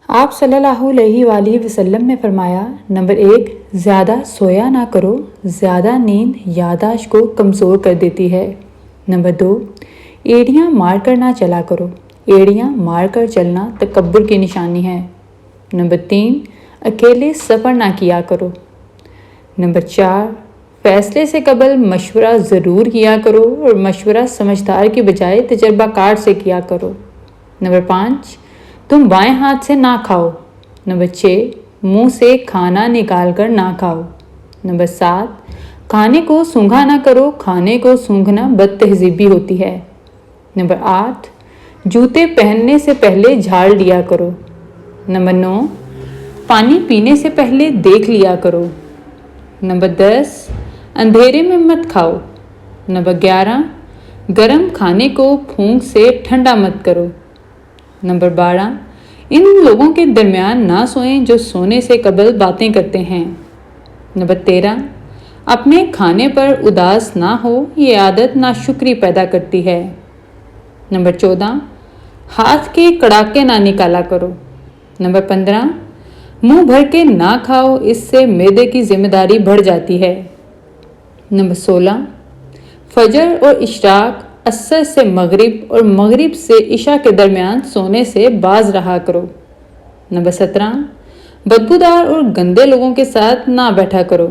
آپ صلی اللہ علیہ وآلہ وسلم نے فرمایا، نمبر 1، زیادہ سویا نہ کرو، زیادہ نیند یادداشت کو کمزور کر دیتی ہے۔ نمبر 2، ایڑیاں مار کر نہ چلا کرو، ایڑیاں مار کر چلنا تکبر کی نشانی ہے۔ نمبر 3، اکیلے سفر نہ کیا کرو۔ نمبر 4، فیصلے سے قبل مشورہ ضرور کیا کرو اور مشورہ سمجھدار کی بجائے تجربہ کار سے کیا کرو۔ نمبر 5، تم بائیں ہاتھ سے نہ کھاؤ۔ نمبر 6، منہ سے کھانا نکال کر نہ کھاؤ۔ نمبر 7، کھانے کو سونگھا نہ کرو، کھانے کو سونگھنا بد تہذیبی ہوتی ہے۔ نمبر 8، جوتے پہننے سے پہلے جھاڑ لیا کرو۔ نمبر 9، پانی پینے سے پہلے دیکھ لیا کرو۔ نمبر 10، اندھیرے میں مت کھاؤ۔ نمبر 11، گرم کھانے کو پھونک سے ٹھنڈا مت کرو۔ نمبر 12، ان لوگوں کے درمیان نہ سوئیں جو سونے سے قبل باتیں کرتے ہیں۔ نمبر 13، اپنے کھانے پر اداس نہ ہو، یہ عادت ناشکری پیدا کرتی ہے۔ نمبر 14، ہاتھ کے کڑاکے نہ نکالا کرو۔ نمبر 15، منہ بھر کے نہ کھاؤ، اس سے معدے کی ذمہ داری بڑھ جاتی ہے۔ نمبر 16، فجر اور اشراق، عصر سے مغرب اور مغرب سے عشاء کے درمیان سونے سے باز رہا کرو۔ نمبر 17، بدبودار اور گندے لوگوں کے ساتھ نہ بیٹھا کرو۔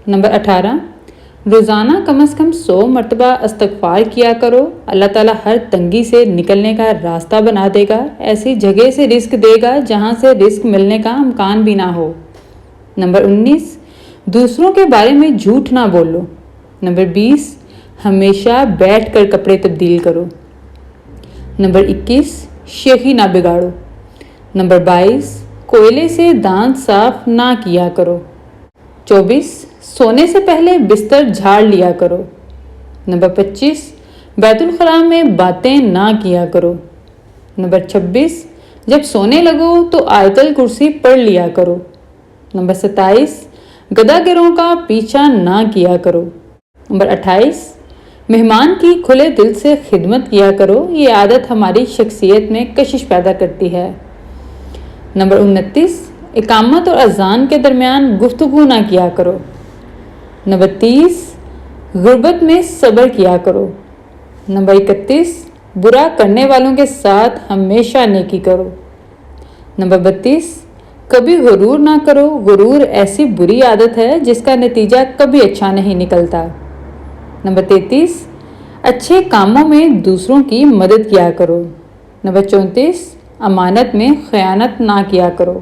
نمبر 18، روزانہ کم از کم 100 مرتبہ استغفار کیا کرو، اللہ تعالیٰ ہر تنگی سے نکلنے کا راستہ بنا دے گا، ایسی جگہ سے رزق دے گا جہاں سے رزق ملنے کا امکان بھی نہ ہو۔ نمبر 19، دوسروں کے بارے میں جھوٹ نہ بولو۔ نمبر 20، ہمیشہ بیٹھ کر کپڑے تبدیل کرو۔ نمبر 21، شیخی نہ بگاڑو۔ نمبر 22، کوئلے سے دانت صاف نہ کیا کرو۔ 24، سونے سے پہلے بستر جھاڑ لیا کرو۔ نمبر 25، بیت الخلاء میں باتیں نہ کیا کرو۔ نمبر 26، جب سونے لگو تو آیت الکرسی پڑھ لیا کرو۔ نمبر 27، گدھا گروں کا پیچھا نہ کیا کرو۔ نمبر 28، مہمان کی کھلے دل سے خدمت کیا کرو، یہ عادت ہماری شخصیت میں کشش پیدا کرتی ہے۔ نمبر 29، اقامت اور اذان کے درمیان گفتگو نہ کیا کرو۔ نمبر 30، غربت میں صبر کیا کرو۔ نمبر 31، برا کرنے والوں کے ساتھ ہمیشہ نیکی کرو۔ نمبر 32، کبھی غرور نہ کرو، غرور ایسی بری عادت ہے جس کا نتیجہ کبھی اچھا نہیں نکلتا۔ نمبر 33، اچھے کاموں میں دوسروں کی مدد کیا کرو۔ نمبر 34، امانت میں خیانت نہ کیا کرو۔